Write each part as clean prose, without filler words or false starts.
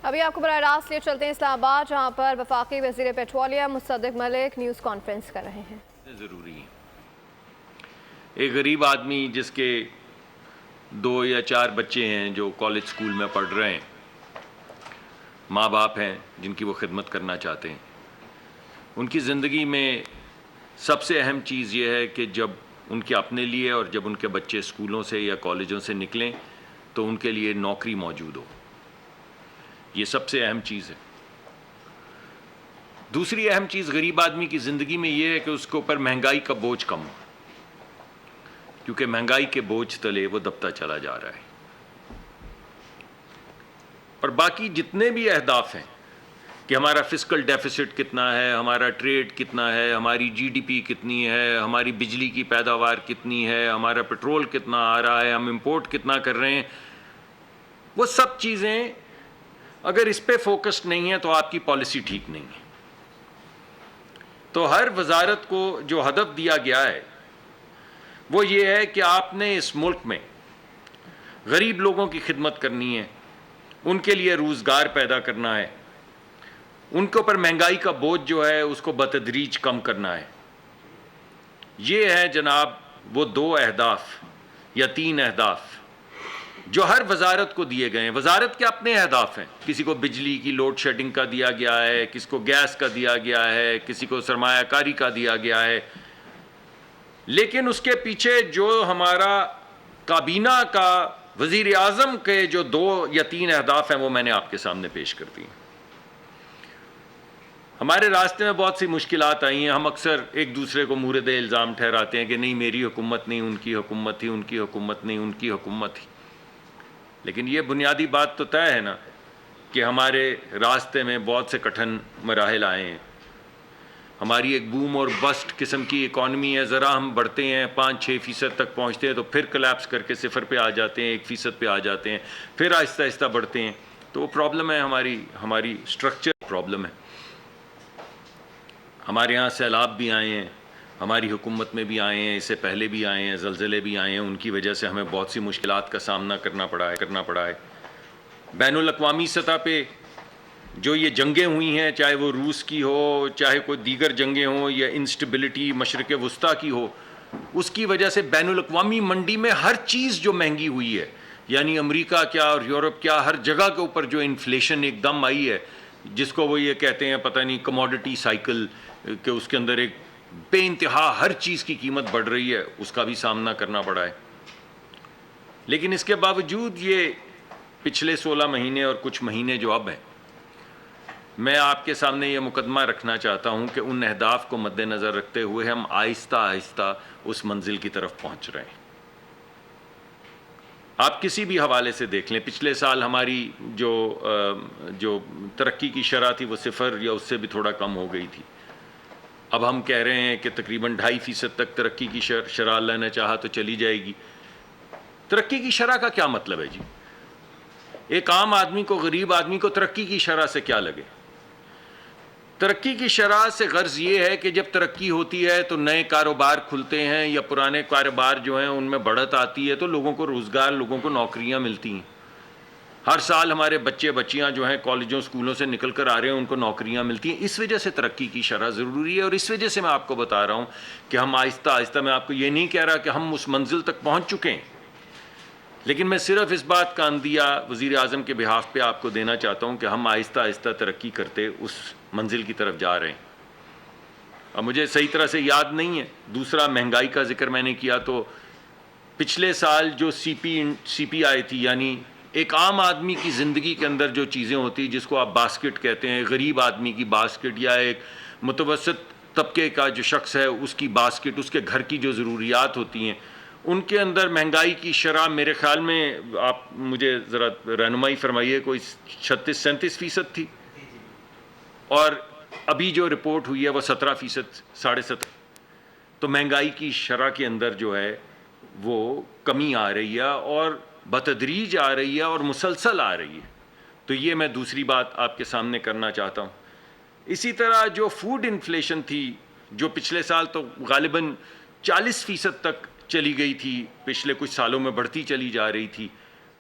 ابھی آپ کو براہ راست لیے چلتے ہیں اسلام آباد، جہاں پر وفاقی وزیر پیٹرولیم مصدق ملک نیوز کانفرنس کر رہے ہیں۔ ضروری ہے ایک غریب آدمی جس کے 2 یا 4 بچے ہیں جو کالج اسکول میں پڑھ رہے ہیں، ماں باپ ہیں جن کی وہ خدمت کرنا چاہتے ہیں، ان کی زندگی میں سب سے اہم چیز یہ ہے کہ جب ان کے اپنے لیے اور جب ان کے بچے اسکولوں سے یا کالجوں سے نکلیں تو ان کے لیے نوکری موجود ہو۔ یہ سب سے اہم چیز ہے۔ دوسری اہم چیز غریب آدمی کی زندگی میں یہ ہے کہ اس کے اوپر مہنگائی کا بوجھ کم ہو، کیونکہ مہنگائی کے بوجھ تلے وہ دبتا چلا جا رہا ہے۔ اور باقی جتنے بھی اہداف ہیں کہ ہمارا فسکل ڈیفیسٹ کتنا ہے، ہمارا ٹریڈ کتنا ہے، ہماری جی ڈی پی کتنی ہے، ہماری بجلی کی پیداوار کتنی ہے، ہمارا پیٹرول کتنا آ رہا ہے، ہم امپورٹ کتنا کر رہے ہیں، وہ سب چیزیں اگر اس پہ فوکسڈ نہیں ہیں تو آپ کی پالیسی ٹھیک نہیں ہے۔ تو ہر وزارت کو جو ہدف دیا گیا ہے وہ یہ ہے کہ آپ نے اس ملک میں غریب لوگوں کی خدمت کرنی ہے، ان کے لیے روزگار پیدا کرنا ہے، ان کے اوپر مہنگائی کا بوجھ جو ہے اس کو بتدریج کم کرنا ہے۔ یہ ہے جناب وہ 2 اہداف یا 3 اہداف جو ہر وزارت کو دیے گئے ہیں۔ وزارت کے اپنے اہداف ہیں، کسی کو بجلی کی لوڈ شیڈنگ کا دیا گیا ہے، کسی کو گیس کا دیا گیا ہے، کسی کو سرمایہ کاری کا دیا گیا ہے، لیکن اس کے پیچھے جو ہمارا کابینہ کا وزیر اعظم کے جو 2 یا 3 اہداف ہیں وہ میں نے آپ کے سامنے پیش کر دی ہیں۔ ہمارے راستے میں بہت سی مشکلات آئی ہیں، ہم اکثر ایک دوسرے کو مورد الزام ٹھہراتے ہیں کہ نہیں میری حکومت نہیں، ان کی حکومت تھی، ان کی حکومت نہیں، ان کی حکومت تھی، لیکن یہ بنیادی بات تو طے ہے نا کہ ہمارے راستے میں بہت سے کٹھن مراحل آئے ہیں۔ ہماری ایک بوم اور بسٹ قسم کی اکانومی ہے، ذرا ہم بڑھتے ہیں 5-6% تک پہنچتے ہیں تو پھر کلیپس کر کے 0 پہ آ جاتے ہیں، 1% پہ آ جاتے ہیں، پھر آہستہ آہستہ بڑھتے ہیں۔ تو وہ پرابلم ہے، ہماری سٹرکچر پرابلم ہے۔ ہمارے یہاں سیلاب بھی آئے ہیں، ہماری حکومت میں بھی آئے ہیں، اس سے پہلے بھی آئے ہیں، زلزلے بھی آئے ہیں، ان کی وجہ سے ہمیں بہت سی مشکلات کا سامنا کرنا پڑا ہے۔ بین الاقوامی سطح پہ جو یہ جنگیں ہوئی ہیں، چاہے وہ روس کی ہو، چاہے کوئی دیگر جنگیں ہوں، یا انسٹیبلٹی مشرق وسطیٰ کی ہو، اس کی وجہ سے بین الاقوامی منڈی میں ہر چیز جو مہنگی ہوئی ہے، یعنی امریکہ کیا اور یورپ کیا، ہر جگہ کے اوپر جو انفلیشن ایک دم آئی ہے، جس کو وہ یہ کہتے ہیں پتہ نہیں کموڈٹی سائیکل، کہ اس کے اندر ایک بے انتہا ہر چیز کی قیمت بڑھ رہی ہے، اس کا بھی سامنا کرنا پڑا ہے۔ لیکن اس کے باوجود یہ پچھلے 16 مہینے اور کچھ مہینے جو اب ہیں، میں آپ کے سامنے یہ مقدمہ رکھنا چاہتا ہوں کہ ان اہداف کو مد نظر رکھتے ہوئے ہم آہستہ آہستہ اس منزل کی طرف پہنچ رہے ہیں۔ آپ کسی بھی حوالے سے دیکھ لیں، پچھلے سال ہماری جو ترقی کی شرح تھی وہ 0 یا اس سے بھی تھوڑا کم ہو گئی تھی۔ اب ہم کہہ رہے ہیں کہ تقریباً 2.5% تک ترقی کی شرح اللہ نے چاہا تو چلی جائے گی۔ ترقی کی شرح کا کیا مطلب ہے جی؟ ایک عام آدمی کو، غریب آدمی کو ترقی کی شرح سے کیا لگے؟ ترقی کی شرح سے غرض یہ ہے کہ جب ترقی ہوتی ہے تو نئے کاروبار کھلتے ہیں یا پرانے کاروبار جو ہیں ان میں بڑھت آتی ہے، تو لوگوں کو روزگار، لوگوں کو نوکریاں ملتی ہیں۔ ہر سال ہمارے بچے بچیاں جو ہیں کالجوں اسکولوں سے نکل کر آ رہے ہیں، ان کو نوکریاں ملتی ہیں۔ اس وجہ سے ترقی کی شرح ضروری ہے، اور اس وجہ سے میں آپ کو بتا رہا ہوں کہ ہم آہستہ آہستہ، میں آپ کو یہ نہیں کہہ رہا کہ ہم اس منزل تک پہنچ چکے ہیں، لیکن میں صرف اس بات کا عندیہ وزیر اعظم کے بہاف پہ آپ کو دینا چاہتا ہوں کہ ہم آہستہ آہستہ ترقی کرتے اس منزل کی طرف جا رہے ہیں۔ اب مجھے صحیح طرح سے یاد نہیں ہے، دوسرا مہنگائی کا ذکر میں نے کیا، تو پچھلے سال جو سی پی آئی تھی، یعنی ایک عام آدمی کی زندگی کے اندر جو چیزیں ہوتی، جس کو آپ باسکٹ کہتے ہیں، غریب آدمی کی باسکٹ، یا ایک متوسط طبقے کا جو شخص ہے اس کی باسکٹ، اس کے گھر کی جو ضروریات ہوتی ہیں، ان کے اندر مہنگائی کی شرح میرے خیال میں، آپ مجھے ذرا رہنمائی فرمائیے، کوئی 36-37% تھی، اور ابھی جو رپورٹ ہوئی ہے وہ 17%، 17.5%۔ تو مہنگائی کی شرح کے اندر جو ہے وہ کمی آ رہی ہے، اور بتدریج آ رہی ہے، اور مسلسل آ رہی ہے۔ تو یہ میں دوسری بات آپ کے سامنے کرنا چاہتا ہوں۔ اسی طرح جو فوڈ انفلیشن تھی، جو پچھلے سال تو غالباً 40% تک چلی گئی تھی، پچھلے کچھ سالوں میں بڑھتی چلی جا رہی تھی،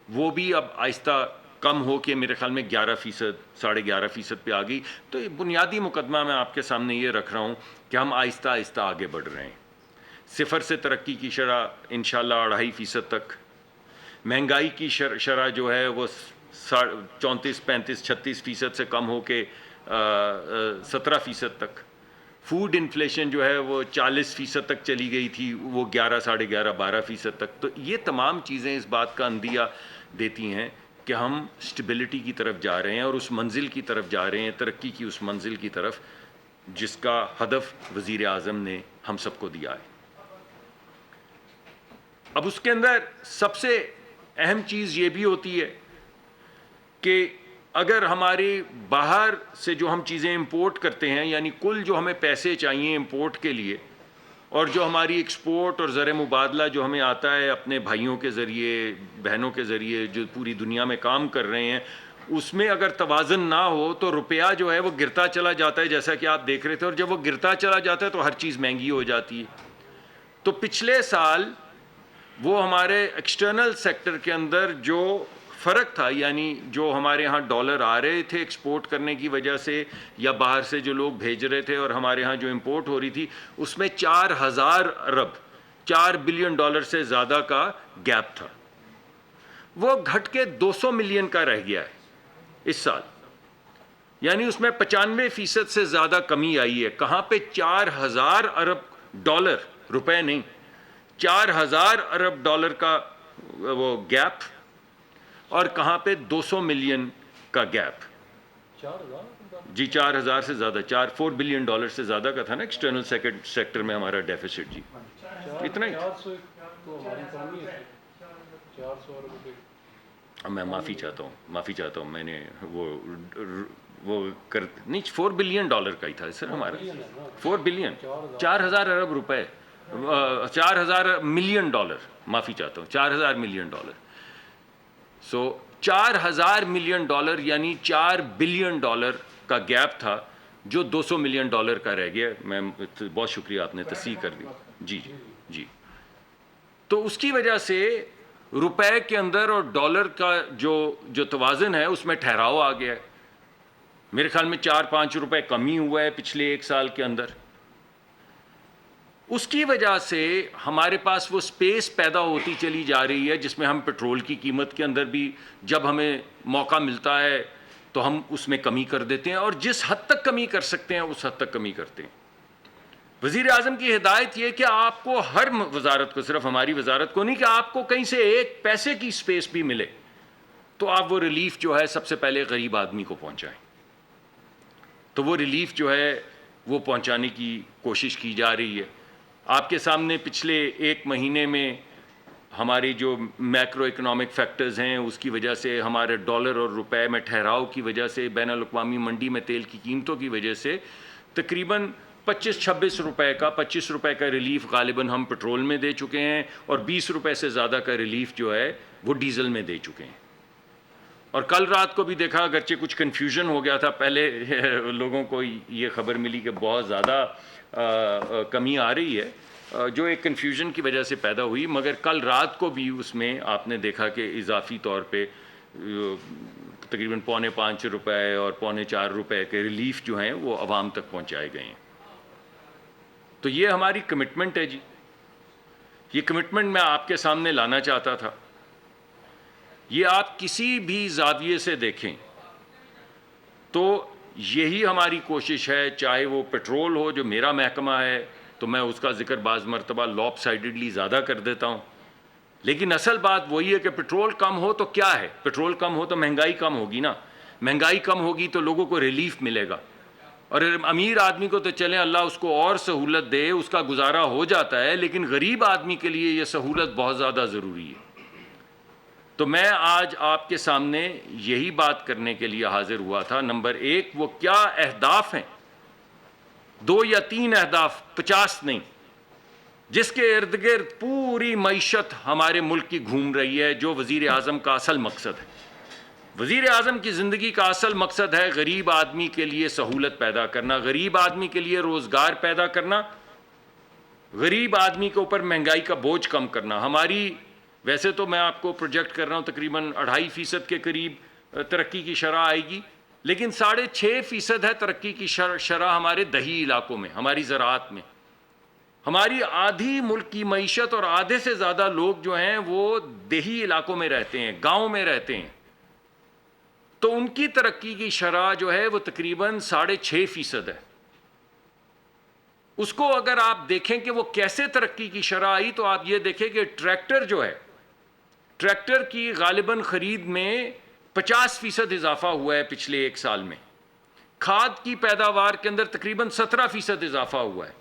وہ بھی اب آہستہ کم ہو کے میرے خیال میں 11%, 11.5% پہ آ گئی. تو یہ بنیادی مقدمہ میں آپ کے سامنے یہ رکھ رہا ہوں کہ ہم آہستہ آہستہ آگے بڑھ رہے ہیں. 0 سے ترقی کی شرح انشاءاللہ 2.5% تک. مہنگائی کی شرح جو ہے وہ 34, 35, 36% سے کم ہو کے 17% تک. فوڈ انفلیشن جو ہے وہ 40% تک چلی گئی تھی, وہ 11, 11.5, 12% تک. تو یہ تمام چیزیں اس بات کا اندیہ دیتی ہیں کہ ہم سٹیبلٹی کی طرف جا رہے ہیں اور اس منزل کی طرف جا رہے ہیں, ترقی کی اس منزل کی طرف جس کا ہدف وزیر اعظم نے ہم سب کو دیا ہے. اب اس کے اندر سب سے اہم چیز یہ بھی ہوتی ہے کہ اگر ہمارے باہر سے جو ہم چیزیں امپورٹ کرتے ہیں, یعنی کل جو ہمیں پیسے چاہیے امپورٹ کے لیے, اور جو ہماری ایکسپورٹ اور زر مبادلہ جو ہمیں آتا ہے اپنے بھائیوں کے ذریعے, بہنوں کے ذریعے جو پوری دنیا میں کام کر رہے ہیں, اس میں اگر توازن نہ ہو تو روپیہ جو ہے وہ گرتا چلا جاتا ہے, جیسا کہ آپ دیکھ رہے تھے. اور جب وہ گرتا چلا جاتا ہے تو ہر چیز مہنگی ہو جاتی ہے. تو پچھلے سال وہ ہمارے ایکسٹرنل سیکٹر کے اندر جو فرق تھا, یعنی جو ہمارے ہاں ڈالر آ رہے تھے ایکسپورٹ کرنے کی وجہ سے یا باہر سے جو لوگ بھیج رہے تھے, اور ہمارے ہاں جو امپورٹ ہو رہی تھی, اس میں 4,000 ارب, $4 بلین سے زیادہ کا گیپ تھا. وہ گھٹ کے 200 ملین کا رہ گیا ہے اس سال, یعنی اس میں 95% سے زیادہ کمی آئی ہے. کہاں پہ 4,000 ارب ڈالر, روپے نہیں, 4,000 ارب ڈالر کا وہ گیپ, اور کہاں پہ 200 ملین کا گیپ. جی 4,000 سے زیادہ, 4 بلین ڈالر سے زیادہ کا تھا نا ایکسٹرنل سیکٹر میں ہمارا ڈیفیسٹ. جی اتنا ہی. میں معافی چاہتا ہوں, میں نے وہ نہیں, 4 بلین ڈالر کا ہی تھا سر ہمارا, 4 بلین, 4,000 ارب روپے, 4,000 ملین ڈالر, معافی چاہتا ہوں, 4,000 ملین ڈالر. سو 4,000 ملین ڈالر یعنی 4 بلین ڈالر کا گیپ تھا جو 200 ملین ڈالر کا رہ گیا. میں بہت شکریہ, آپ نے تصحیح کر دی. جی جی. تو اس کی وجہ سے روپے کے اندر اور ڈالر کا جو توازن ہے اس میں ٹھہراؤ آ گیا ہے. میرے خیال میں 4-5 روپے کمی ہوا ہے پچھلے ایک سال کے اندر. اس کی وجہ سے ہمارے پاس وہ سپیس پیدا ہوتی چلی جا رہی ہے جس میں ہم پیٹرول کی قیمت کے اندر بھی جب ہمیں موقع ملتا ہے تو ہم اس میں کمی کر دیتے ہیں, اور جس حد تک کمی کر سکتے ہیں اس حد تک کمی کرتے ہیں. وزیر اعظم کی ہدایت یہ کہ آپ کو ہر وزارت کو, صرف ہماری وزارت کو نہیں, کہ آپ کو کہیں سے ایک پیسے کی سپیس بھی ملے تو آپ وہ ریلیف جو ہے سب سے پہلے غریب آدمی کو پہنچائیں. تو وہ ریلیف جو ہے وہ پہنچانے کی کوشش کی جا رہی ہے. آپ کے سامنے پچھلے ایک مہینے میں ہماری جو میکرو اکنامک فیکٹرز ہیں اس کی وجہ سے, ہمارے ڈالر اور روپے میں ٹھہراؤ کی وجہ سے, بین الاقوامی منڈی میں تیل کی قیمتوں کی وجہ سے تقریباً 25-26 روپے کا, 25 روپے کا ریلیف غالباً ہم پیٹرول میں دے چکے ہیں, اور 20 روپے سے زیادہ کا ریلیف جو ہے وہ ڈیزل میں دے چکے ہیں. اور کل رات کو بھی دیکھا, اگرچہ کچھ کنفیوژن ہو گیا تھا, پہلے لوگوں کو یہ خبر ملی کہ بہت زیادہ کمی آ رہی ہے, جو ایک کنفیوژن کی وجہ سے پیدا ہوئی, مگر کل رات کو بھی اس میں آپ نے دیکھا کہ اضافی طور پہ تقریباً 3.25 روپے اور 4.25 روپے کے ریلیف جو ہیں وہ عوام تک پہنچائے گئے ہیں. تو یہ ہماری کمٹمنٹ ہے. جی یہ کمٹمنٹ میں آپ کے سامنے لانا چاہتا تھا. یہ آپ کسی بھی زاویے سے دیکھیں تو یہی ہماری کوشش ہے, چاہے وہ پیٹرول ہو جو میرا محکمہ ہے تو میں اس کا ذکر بعض مرتبہ لاپ سائڈڈلی زیادہ کر دیتا ہوں, لیکن اصل بات وہی ہے کہ پیٹرول کم ہو تو کیا ہے, پیٹرول کم ہو تو مہنگائی کم ہوگی نا, مہنگائی کم ہوگی تو لوگوں کو ریلیف ملے گا, اور امیر آدمی کو تو چلیں اللہ اس کو اور سہولت دے, اس کا گزارا ہو جاتا ہے, لیکن غریب آدمی کے لیے یہ سہولت بہت زیادہ ضروری ہے. تو میں آج آپ کے سامنے یہی بات کرنے کے لیے حاضر ہوا تھا. نمبر 1, وہ کیا اہداف ہیں, 2 یا 3 اہداف, 50 نہیں, جس کے ارد گرد پوری معیشت ہمارے ملک کی گھوم رہی ہے, جو وزیر اعظم کا اصل مقصد ہے. وزیر اعظم کی زندگی کا اصل مقصد ہے غریب آدمی کے لیے سہولت پیدا کرنا, غریب آدمی کے لیے روزگار پیدا کرنا, غریب آدمی کے اوپر مہنگائی کا بوجھ کم کرنا. ہماری ویسے تو میں آپ کو پروجیکٹ کر رہا ہوں تقریباً 2.5% کے قریب ترقی کی شرح آئے گی، لیکن 6.5% ہے ترقی کی شرح ہمارے دیہی علاقوں میں، ہماری زراعت میں. ہماری آدھی ملک کی معیشت اور آدھے سے زیادہ لوگ جو ہیں وہ دیہی علاقوں میں رہتے ہیں، گاؤں میں رہتے ہیں. تو ان کی ترقی کی شرح جو ہے وہ تقریباً 6.5% ہے. اس کو اگر آپ دیکھیں کہ وہ کیسے ترقی کی شرح آئی، تو آپ یہ دیکھیں کہ ٹریکٹر جو ہے، ٹریکٹر کی غالباً خرید میں 50% اضافہ ہوا ہے پچھلے 1 سال میں. کھاد کی پیداوار کے اندر تقریباً 17% اضافہ ہوا ہے.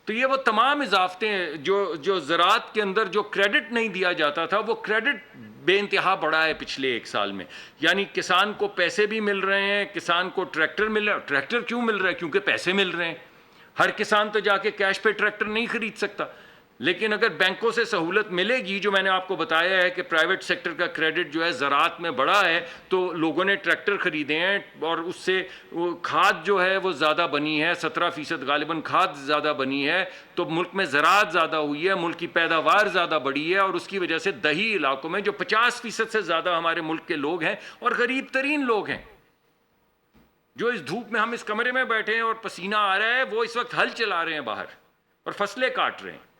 تو یہ وہ تمام اضافتیں ہیں جو زراعت کے اندر جو کریڈٹ نہیں دیا جاتا تھا، وہ کریڈٹ بے انتہا بڑھا ہے پچھلے 1 سال میں. یعنی کسان کو پیسے بھی مل رہے ہیں، کسان کو ٹریکٹر مل رہا ہے. ٹریکٹر کیوں مل رہا ہے؟ کیونکہ پیسے مل رہے ہیں. ہر کسان تو جا کے کیش پہ ٹریکٹر نہیں خرید سکتا، لیکن اگر بینکوں سے سہولت ملے گی، جو میں نے آپ کو بتایا ہے کہ پرائیویٹ سیکٹر کا کریڈٹ جو ہے زراعت میں بڑھا ہے، تو لوگوں نے ٹریکٹر خریدے ہیں، اور اس سے کھاد جو ہے وہ زیادہ بنی ہے، 17% غالباً کھاد زیادہ بنی ہے. تو ملک میں زراعت زیادہ ہوئی ہے، ملک کی پیداوار زیادہ بڑھی ہے، اور اس کی وجہ سے دیہی علاقوں میں جو 50% سے زیادہ ہمارے ملک کے لوگ ہیں اور غریب ترین لوگ ہیں، جو اس دھوپ میں، ہم اس کمرے میں بیٹھے ہیں اور پسینہ آ رہا ہے، وہ اس وقت ہل چلا رہے ہیں باہر اور فصلیں کاٹ رہے ہیں.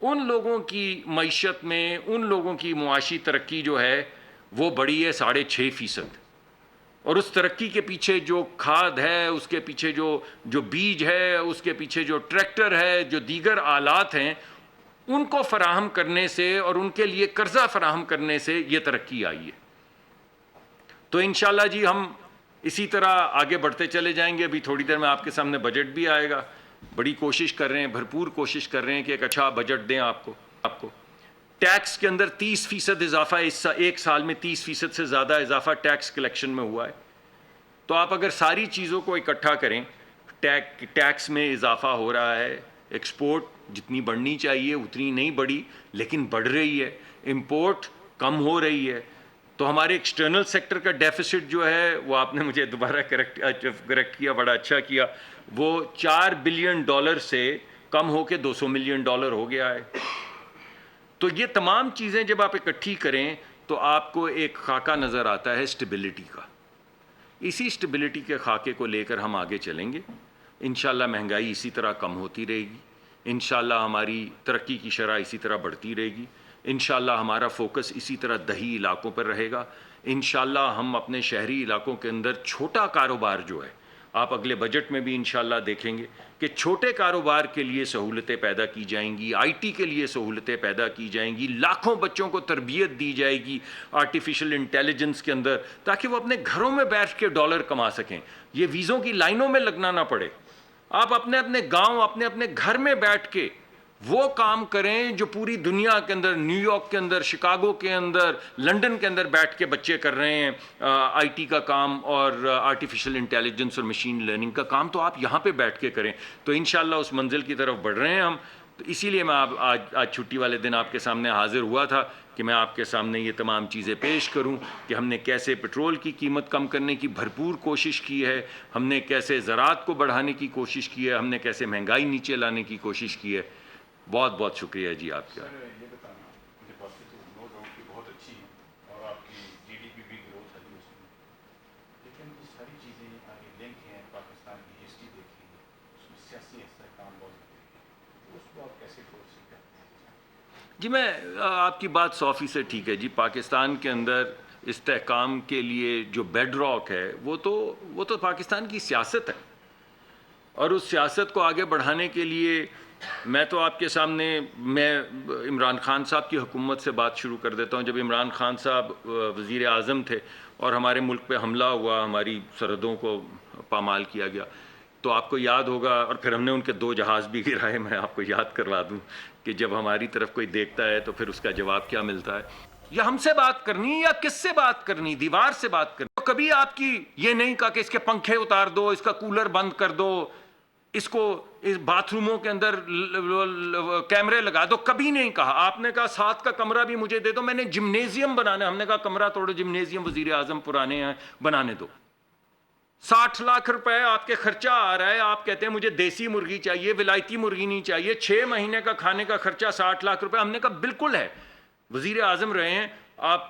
ان لوگوں کی معیشت میں، ان لوگوں کی معاشی ترقی جو ہے وہ بڑھی ہے 6.5%. اور اس ترقی کے پیچھے جو کھاد ہے، اس کے پیچھے جو بیج ہے، اس کے پیچھے جو ٹریکٹر ہے، جو دیگر آلات ہیں، ان کو فراہم کرنے سے اور ان کے لیے قرضہ فراہم کرنے سے یہ ترقی آئی ہے. تو انشاءاللہ جی ہم اسی طرح آگے بڑھتے چلے جائیں گے. ابھی تھوڑی دیر میں آپ کے سامنے بجٹ بھی آئے گا. بڑی کوشش کر رہے ہیں، بھرپور کوشش کر رہے ہیں کہ ایک اچھا بجٹ دیں آپ کو. ٹیکس کے اندر 30% اضافہ، اس 1 سال میں 30% سے زیادہ اضافہ ٹیکس کلیکشن میں ہوا ہے. تو آپ اگر ساری چیزوں کو اکٹھا کریں، ٹیکس میں اضافہ ہو رہا ہے، ایکسپورٹ جتنی بڑھنی چاہیے اتنی نہیں بڑھی لیکن بڑھ رہی ہے، امپورٹ کم ہو رہی ہے. تو ہمارے ایکسٹرنل سیکٹر کا ڈیفیسٹ جو ہے وہ، آپ نے مجھے دوبارہ کریکٹ کیا، بڑا اچھا کیا، وہ $4 بلین سے کم ہو کے $200 ملین ہو گیا ہے. تو یہ تمام چیزیں جب آپ اکٹھی کریں تو آپ کو ایک خاکہ نظر آتا ہے اسٹیبلٹی کا. اسی اسٹیبلٹی کے خاکے کو لے کر ہم آگے چلیں گے. انشاءاللہ مہنگائی اسی طرح کم ہوتی رہے گی، انشاءاللہ ہماری ترقی کی شرح اسی طرح بڑھتی رہے گی، انشاءاللہ ہمارا فوکس اسی طرح دیہی علاقوں پر رہے گا. انشاءاللہ ہم اپنے شہری علاقوں کے اندر چھوٹا کاروبار جو ہے، آپ اگلے بجٹ میں بھی انشاءاللہ دیکھیں گے کہ چھوٹے کاروبار کے لیے سہولتیں پیدا کی جائیں گی، آئی ٹی کے لیے سہولتیں پیدا کی جائیں گی، لاکھوں بچوں کو تربیت دی جائے گی آرٹیفیشل انٹیلیجنس کے اندر، تاکہ وہ اپنے گھروں میں بیٹھ کے ڈالر کما سکیں، یہ ویزوں کی لائنوں میں لگنا نہ پڑے. آپ اپنے گاؤں، اپنے گھر میں بیٹھ کے وہ کام کریں جو پوری دنیا کے اندر، نیو یارک کے اندر، شکاگو کے اندر، لنڈن کے اندر بیٹھ کے بچے کر رہے ہیں آئی ٹی کا کام اور آرٹیفیشل انٹیلیجنس اور مشین لرننگ کا کام، تو آپ یہاں پہ بیٹھ کے کریں. تو انشاءاللہ اس منزل کی طرف بڑھ رہے ہیں ہم. تو اسی لیے میں آج چھٹی والے دن آپ کے سامنے حاضر ہوا تھا کہ میں آپ کے سامنے یہ تمام چیزیں پیش کروں کہ ہم نے کیسے پٹرول کی قیمت کم کرنے کی بھرپور کوشش کی ہے، ہم نے کیسے زراعت کو بڑھانے کی کوشش کی ہے، ہم نے کیسے مہنگائی نیچے لانے کی کوشش کی ہے. بہت بہت شکریہ جی آپ کا. یہ بتانا، مجھے باتیں تو نو ڈاؤٹ کی بہت اچھی ہیں اور آپ کی جی ڈی پی بھی گروتھ ہے اس میں، لیکن یہ ساری چیزیں آگے لنک ہیں. پاکستان کی ہسٹری دیکھیں گے، اس میں سیاسی استحکام بہت ہے، تو اس کو آپ کیسے فورسی کرتے ہیں؟ جی میں آپ کی بات 100% ٹھیک ہے جی. پاکستان کے اندر استحکام کے لیے جو بیڈ راک ہے وہ تو پاکستان کی سیاست ہے، اور اس سیاست کو آگے بڑھانے کے لیے میں تو آپ کے سامنے، میں عمران خان صاحب کی حکومت سے بات شروع کر دیتا ہوں. جب عمران خان صاحب وزیر اعظم تھے اور ہمارے ملک پہ حملہ ہوا، ہماری سرحدوں کو پامال کیا گیا، تو آپ کو یاد ہوگا، اور پھر ہم نے ان کے 2 جہاز بھی گرائے. میں آپ کو یاد کروا دوں کہ جب ہماری طرف کوئی دیکھتا ہے تو پھر اس کا جواب کیا ملتا ہے. یا ہم سے بات کرنی یا کس سے بات کرنی؟ دیوار سے بات کرنی. کبھی آپ کی یہ نہیں کہا کہ اس کے پنکھے اتار دو، اس کا کولر بند کر دو، اس کو اس باتھ روموں کے اندر کیمرے لگا دو، کبھی نہیں کہا. آپ نے کہا 7 کا کمرہ بھی مجھے دے دو، میں نے جمنیزیم بنانا. ہم نے کہا کمرہ توڑو، جمنیزیم وزیر اعظم پرانے ہیں بنانے دو. 60 لاکھ روپے آپ کے خرچہ آ رہا ہے، آپ کہتے ہیں مجھے دیسی مرغی چاہیے، ولایتی مرغی نہیں چاہیے. 6 مہینے کا کھانے کا خرچہ 60 لاکھ روپے. ہم نے کہا بالکل ہے، وزیر اعظم رہے ہیں آپ،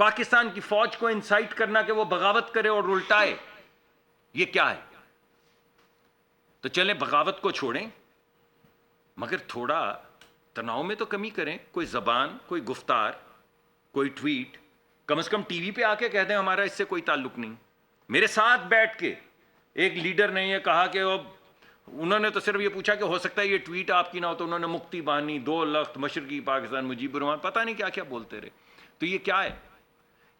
پاکستان کی فوج کو انسائٹ کرنا کہ وہ بغاوت کرے اور الٹائے، یہ کیا ہے؟ تو چلیں بغاوت کو چھوڑیں، مگر تھوڑا تناؤ میں تو کمی کریں. کوئی زبان، کوئی گفتار، کوئی ٹویٹ، کم از کم ٹی وی پہ آ کے کہہ دیں ہمارا اس سے کوئی تعلق نہیں. میرے ساتھ بیٹھ کے ایک لیڈر نے یہ کہا کہ انہوں نے تو صرف یہ پوچھا کہ ہو سکتا ہے یہ ٹویٹ آپ کی نہ ہو، تو انہوں نے مکتی بانی، 2 لخت، مشرقی پاکستان، مجیب الرحمان، پتہ نہیں کیا کیا بولتے رہے. تو یہ کیا ہے؟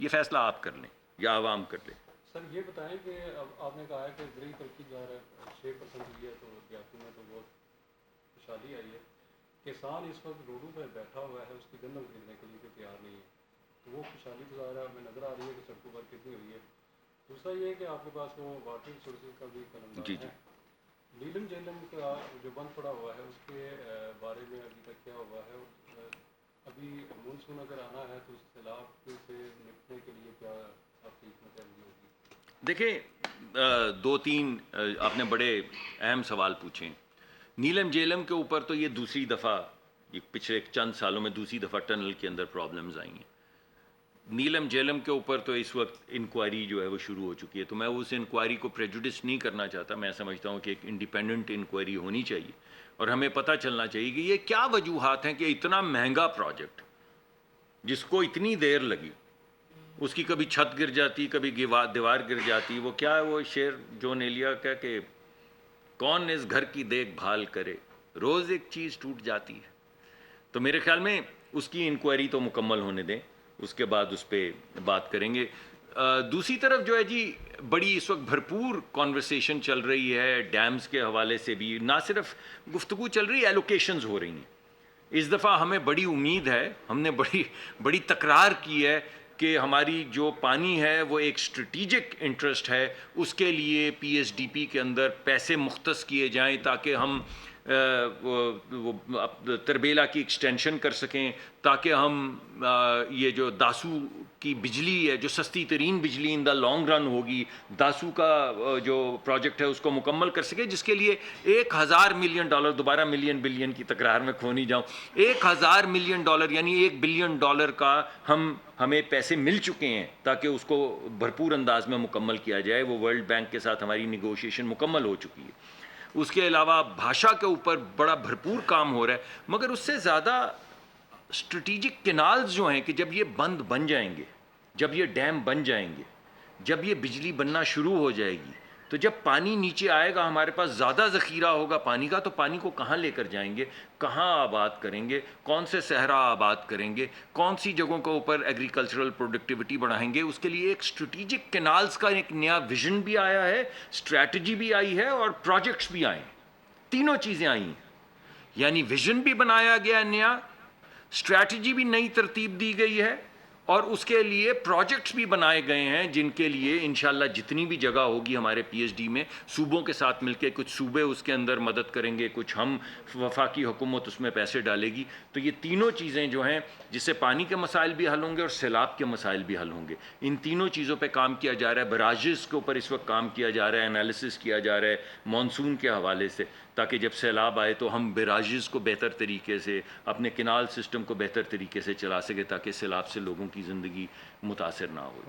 یہ فیصلہ آپ کر لیں یا عوام کر لیں. سر یہ بتائیں کہ اب آپ نے کہا ہے کہ زرعی ترقی جو ہے 6% ہوئی ہے، تو دیہاتوں میں تو بہت خوشحالی آئی ہے. کسان اس وقت روڈوں پہ بیٹھا ہوا ہے، اس کی گندم خریدنے کے لیے کوئی تیار نہیں ہے، تو وہ خوشحالی تو ظاہر ہمیں نظر آ رہی ہے کہ سڑکوں پر کتنی ہوئی ہے. دوسرا یہ ہے کہ آپ کے پاس وہ واٹر ریسورسز کا بھی قلمدان جی ہے. نیلم جہلم کا جو بند پڑا ہوا ہے اس کے بارے میں ابھی تک کیا ہوا ہے؟ ابھی مونسون اگر آنا ہے تو اس سیلاب سے نپٹنے کے لیے کیا آپ کی حکمت عملی ہوگی؟ دیکھیں 2-3 آپ نے بڑے اہم سوال پوچھے. نیلم جیلم کے اوپر تو یہ دوسری دفعہ، یہ پچھلے چند سالوں میں دوسری دفعہ ٹنل کے اندر پرابلمز آئی ہیں. نیلم جیلم کے اوپر تو اس وقت انکوائری جو ہے وہ شروع ہو چکی ہے، تو میں اس انکوائری کو پریجوڈس نہیں کرنا چاہتا. میں سمجھتا ہوں کہ ایک انڈیپینڈنٹ انکوائری ہونی چاہیے اور ہمیں پتہ چلنا چاہیے کہ یہ کیا وجوہات ہیں کہ اتنا مہنگا پروجیکٹ جس کو اتنی دیر لگی، اس کی کبھی چھت گر جاتی، کبھی دیوار گر جاتی. وہ کیا ہے وہ شعر جو نیلیا کا کہ کون اس گھر کی دیکھ بھال کرے، روز ایک چیز ٹوٹ جاتی ہے. تو میرے خیال میں اس کی انکوائری تو مکمل ہونے دیں، اس کے بعد اس پہ بات کریں گے. دوسری طرف جو ہے جی بڑی اس وقت بھرپور کانورسیشن چل رہی ہے ڈیمز کے حوالے سے بھی، نہ صرف گفتگو چل رہی ہے، ایلوکیشنز ہو رہی ہیں. اس دفعہ ہمیں بڑی امید ہے، ہم نے بڑی تکرار کی ہے کہ ہماری جو پانی ہے وہ ایک اسٹریٹجک انٹرسٹ ہے، اس کے لیے پی ایس ڈی پی کے اندر پیسے مختص کیے جائیں تاکہ ہم تربیلا کی ایکسٹینشن کر سکیں، تاکہ ہم یہ جو داسو کی بجلی ہے، جو سستی ترین بجلی ان دا لانگ رن ہوگی، داسو کا جو پروجیکٹ ہے اس کو مکمل کر سکیں، جس کے لیے $1000 ملین، دوبارہ ملین بلین کی تکرار میں کھو نہیں جاؤں، $1000 ملین یعنی $1 بلین کا ہمیں پیسے مل چکے ہیں تاکہ اس کو بھرپور انداز میں مکمل کیا جائے. وہ ورلڈ بینک کے ساتھ ہماری نیگوشیشن مکمل ہو چکی ہے. اس کے علاوہ بھاشا کے اوپر بڑا بھرپور کام ہو رہا ہے، مگر اس سے زیادہ اسٹریٹجک کینالز جو ہیں کہ جب یہ بند بن جائیں گے، جب یہ ڈیم بن جائیں گے، جب یہ بجلی بننا شروع ہو جائے گی، تو جب پانی نیچے آئے گا، ہمارے پاس زیادہ ذخیرہ ہوگا پانی کا، تو پانی کو کہاں لے کر جائیں گے، کہاں آباد کریں گے، کون سے صحرا آباد کریں گے، کون سی جگہوں کے اوپر ایگریکلچرل پروڈکٹیوٹی بڑھائیں گے. اس کے لیے ایک اسٹریٹجک کینالز کا ایک نیا ویژن بھی آیا ہے، اسٹریٹجی بھی آئی ہے اور پروجیکٹس بھی آئے ہیں. تینوں چیزیں آئی ہیں، یعنی ویژن بھی بنایا گیا ہے نیا، اسٹریٹجی بھی نئی ترتیب دی گئی ہے، اور اس کے لیے پروجیکٹس بھی بنائے گئے ہیں جن کے لیے انشاءاللہ جتنی بھی جگہ ہوگی ہمارے پی ایچ ڈی میں، صوبوں کے ساتھ مل کے کچھ صوبے اس کے اندر مدد کریں گے، کچھ ہم وفاقی حکومت اس میں پیسے ڈالے گی. تو یہ تینوں چیزیں جو ہیں جس سے پانی کے مسائل بھی حل ہوں گے اور سیلاب کے مسائل بھی حل ہوں گے، ان تینوں چیزوں پہ کام کیا جا رہا ہے. براجز کے اوپر اس وقت کام کیا جا رہا ہے، انالیسس کیا جا رہا ہے مانسون کے حوالے سے، تاکہ جب سیلاب آئے تو ہم براجز کو بہتر طریقے سے، اپنے کینال سسٹم کو بہتر طریقے سے چلا سکے تاکہ سیلاب سے لوگوں کی زندگی متاثر نہ ہو.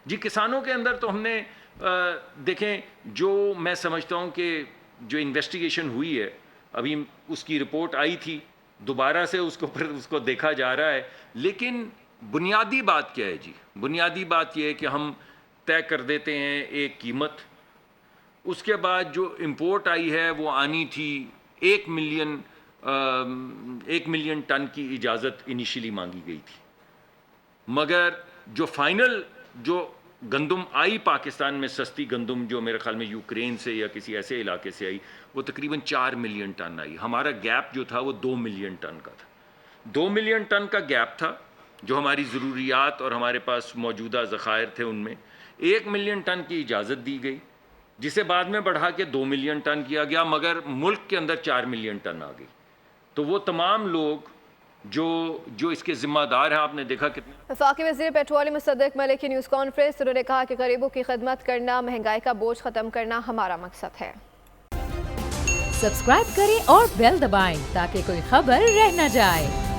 جی کسانوں کے اندر تو ہم نے دیکھیں، جو میں سمجھتا ہوں کہ جو انویسٹیگیشن ہوئی ہے، ابھی اس کی رپورٹ آئی تھی، دوبارہ سے اس کو دیکھا جا رہا ہے، لیکن بنیادی بات کیا ہے جی؟ بنیادی بات یہ ہے کہ ہم طے کر دیتے ہیں ایک قیمت، اس کے بعد جو امپورٹ آئی ہے وہ آنی تھی 1 ملین ٹن کی اجازت انیشلی مانگی گئی تھی، مگر جو فائنل جو گندم آئی پاکستان میں، سستی گندم جو میرے خیال میں یوکرین سے یا کسی ایسے علاقے سے آئی، وہ تقریباً 4 ملین ٹن آئی. ہمارا گیپ جو تھا وہ 2 ملین ٹن کا تھا. 2 ملین ٹن کا گیپ تھا جو ہماری ضروریات اور ہمارے پاس موجودہ ذخائر تھے ان میں. 1 ملین ٹن کی اجازت دی گئی، جسے بعد میں بڑھا کے 2 ملین ٹن کیا گیا، مگر ملک کے اندر 4 ملین ٹن آ گئی. تو وہ تمام لوگ جو اس کے ذمہ دار ہیں، آپ نے دیکھا کتنے. وفاقی وزیر پیٹرولیم مصدق ملک کی نیوز کانفرنس، انہوں نے کہا کہ غریبوں کی خدمت کرنا، مہنگائی کا بوجھ ختم کرنا ہمارا مقصد ہے. سبسکرائب کریں اور بیل دبائیں تاکہ کوئی خبر رہ نہ جائے.